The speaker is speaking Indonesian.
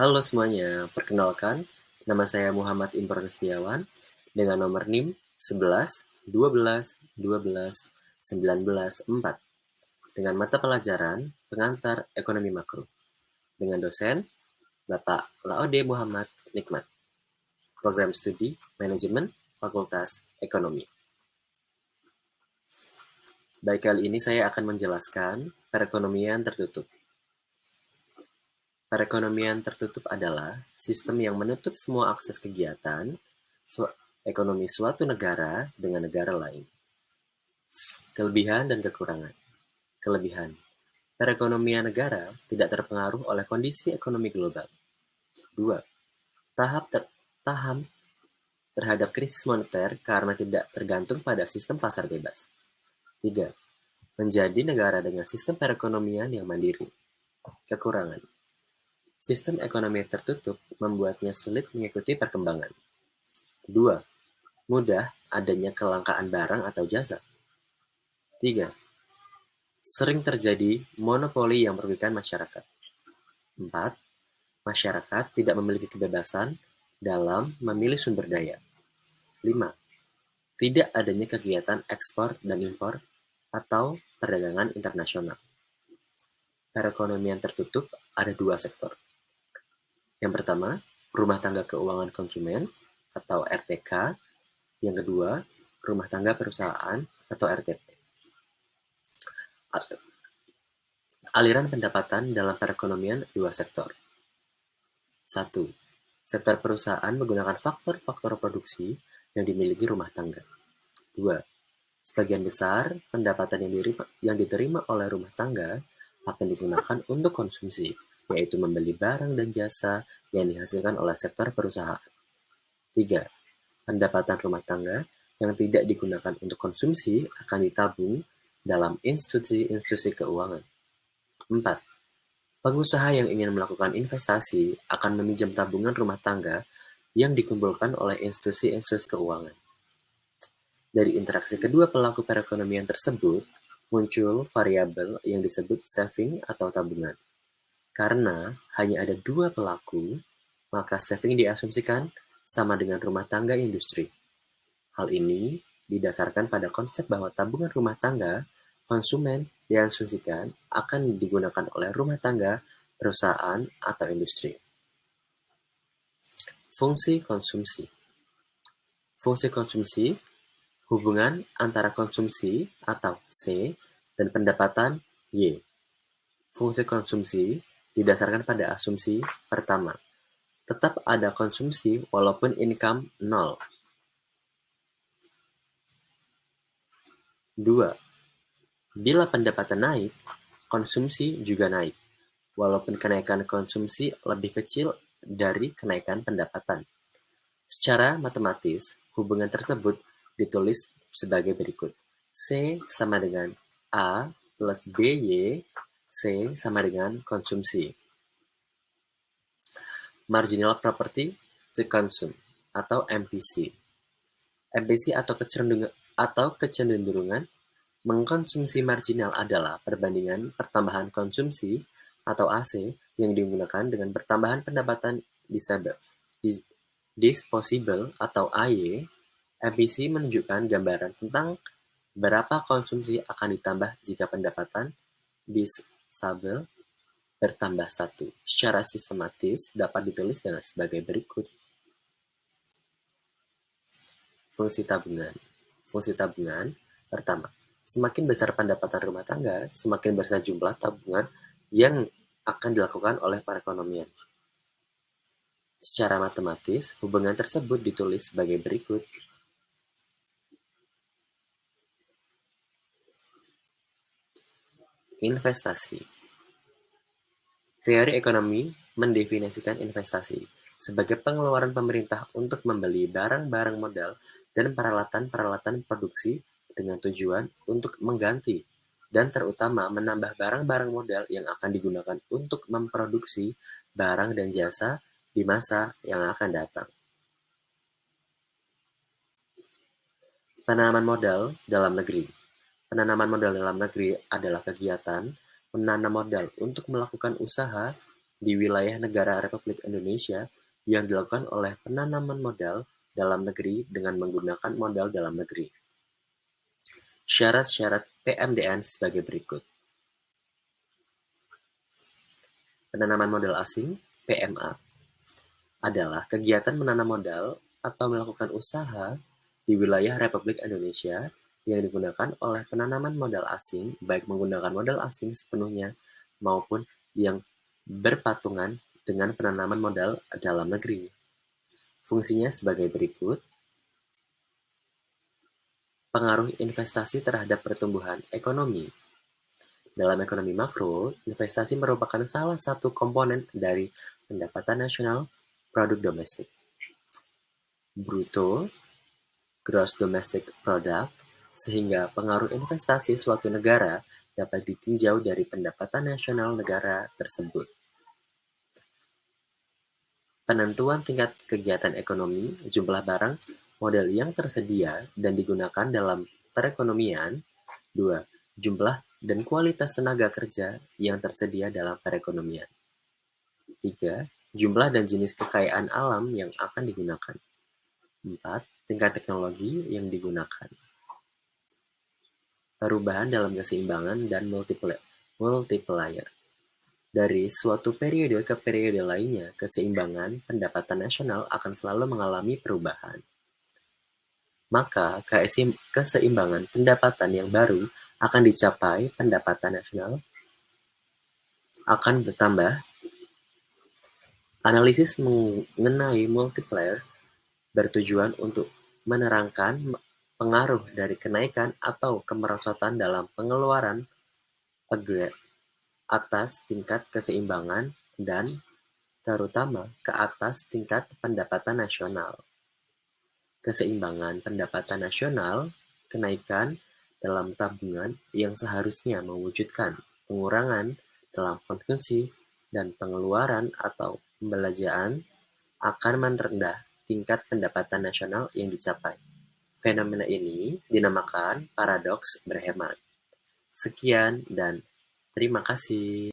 Halo semuanya, perkenalkan, nama saya Muhammad Imron Setiawan dengan nomor NIM 11 12 12 19 4 dengan mata pelajaran Pengantar Ekonomi Makro dengan dosen Bapak Laode Muhammad Nikmat, Program Studi Manajemen Fakultas Ekonomi. Baik, kali ini saya akan menjelaskan perekonomian tertutup. Perekonomian tertutup adalah sistem yang menutup semua akses kegiatan ekonomi suatu negara dengan negara lain. Kelebihan dan kekurangan. Kelebihan. Perekonomian negara tidak terpengaruh oleh kondisi ekonomi global. 2. Tahan terhadap krisis moneter karena tidak tergantung pada sistem pasar bebas. 3. Menjadi negara dengan sistem perekonomian yang mandiri. Kekurangan. Sistem ekonomi tertutup membuatnya sulit mengikuti perkembangan. 2. Mudah adanya kelangkaan barang atau jasa. 3. Sering terjadi monopoli yang merugikan masyarakat. 4. Masyarakat tidak memiliki kebebasan dalam memilih sumber daya. 5. Tidak adanya kegiatan ekspor dan impor atau perdagangan internasional. Perekonomian tertutup ada dua sektor. Yang pertama, rumah tangga keuangan konsumen atau RTK. Yang kedua, rumah tangga perusahaan atau RTP. Aliran pendapatan dalam perekonomian dua sektor. 1. Sektor perusahaan menggunakan faktor-faktor produksi yang dimiliki rumah tangga. 2. Sebagian besar pendapatan yang diterima oleh rumah tangga akan digunakan untuk konsumsi, yaitu membeli barang dan jasa yang dihasilkan oleh sektor perusahaan. 3. Pendapatan rumah tangga yang tidak digunakan untuk konsumsi akan ditabung dalam institusi keuangan. 4. Pengusaha yang ingin melakukan investasi akan meminjam tabungan rumah tangga yang dikumpulkan oleh institusi keuangan. Dari interaksi kedua pelaku perekonomian tersebut, muncul variabel yang disebut saving atau tabungan. Karena hanya ada dua pelaku, maka saving diasumsikan sama dengan rumah tangga industri. Hal ini didasarkan pada konsep bahwa tabungan rumah tangga konsumen diasumsikan akan digunakan oleh rumah tangga, perusahaan, atau industri. Fungsi konsumsi. Fungsi konsumsi, hubungan antara konsumsi atau C dan pendapatan Y. Fungsi konsumsi didasarkan pada asumsi pertama, tetap ada konsumsi walaupun income 0. 2. Bila pendapatan naik, konsumsi juga naik, walaupun kenaikan konsumsi lebih kecil dari kenaikan pendapatan. Secara matematis, hubungan tersebut ditulis sebagai berikut. C sama dengan A plus BY, C sama dengan konsumsi. Marginal Property to Consume atau MPC. MPC atau kecenderungan mengkonsumsi marginal adalah perbandingan pertambahan konsumsi atau AC yang digunakan dengan pertambahan pendapatan disposable atau AY. MPC menunjukkan gambaran tentang berapa konsumsi akan ditambah jika pendapatan disposable bertambah 1. Secara sistematis dapat ditulis dengan sebagai berikut. Fungsi tabungan. Fungsi tabungan pertama, semakin besar pendapatan rumah tangga, semakin besar jumlah tabungan yang akan dilakukan oleh perekonomian. Secara matematis, hubungan tersebut ditulis sebagai berikut. Investasi. Teori ekonomi mendefinisikan investasi sebagai pengeluaran pemerintah untuk membeli barang-barang modal dan peralatan-peralatan produksi dengan tujuan untuk mengganti dan terutama menambah barang-barang modal yang akan digunakan untuk memproduksi barang dan jasa di masa yang akan datang. Penanaman modal dalam negeri. Penanaman modal dalam negeri adalah kegiatan menanam modal untuk melakukan usaha di wilayah negara Republik Indonesia yang dilakukan oleh penanaman modal dalam negeri dengan menggunakan modal dalam negeri. Syarat-syarat PMDN sebagai berikut. Penanaman modal asing (PMA) adalah kegiatan menanam modal atau melakukan usaha di wilayah Republik Indonesia yang digunakan oleh penanaman modal asing, baik menggunakan modal asing sepenuhnya maupun yang berpatungan dengan penanaman modal dalam negeri. Fungsinya sebagai berikut. Pengaruh investasi terhadap pertumbuhan ekonomi. Dalam ekonomi makro, investasi merupakan salah satu komponen dari pendapatan nasional produk domestik. Bruto, gross domestic product, sehingga pengaruh investasi suatu negara dapat ditinjau dari pendapatan nasional negara tersebut. Penentuan tingkat kegiatan ekonomi, jumlah barang, modal yang tersedia dan digunakan dalam perekonomian. 2. Jumlah dan kualitas tenaga kerja yang tersedia dalam perekonomian. 3. Jumlah dan jenis kekayaan alam yang akan digunakan. 4. Tingkat teknologi yang digunakan. Perubahan dalam keseimbangan dan multiplier. Dari suatu periode ke periode lainnya, keseimbangan pendapatan nasional akan selalu mengalami perubahan. Maka, keseimbangan pendapatan yang baru akan dicapai pendapatan nasional akan bertambah. Analisis mengenai multiplier bertujuan untuk menerangkan pengaruh dari kenaikan atau kemerosotan dalam pengeluaran agregat atas tingkat keseimbangan dan terutama ke atas tingkat pendapatan nasional. Keseimbangan pendapatan nasional, kenaikan dalam tabungan yang seharusnya mewujudkan pengurangan dalam konsumsi dan pengeluaran atau pembelanjaan akan merendah tingkat pendapatan nasional yang dicapai. Fenomena ini dinamakan paradoks berhemat. Sekian dan terima kasih.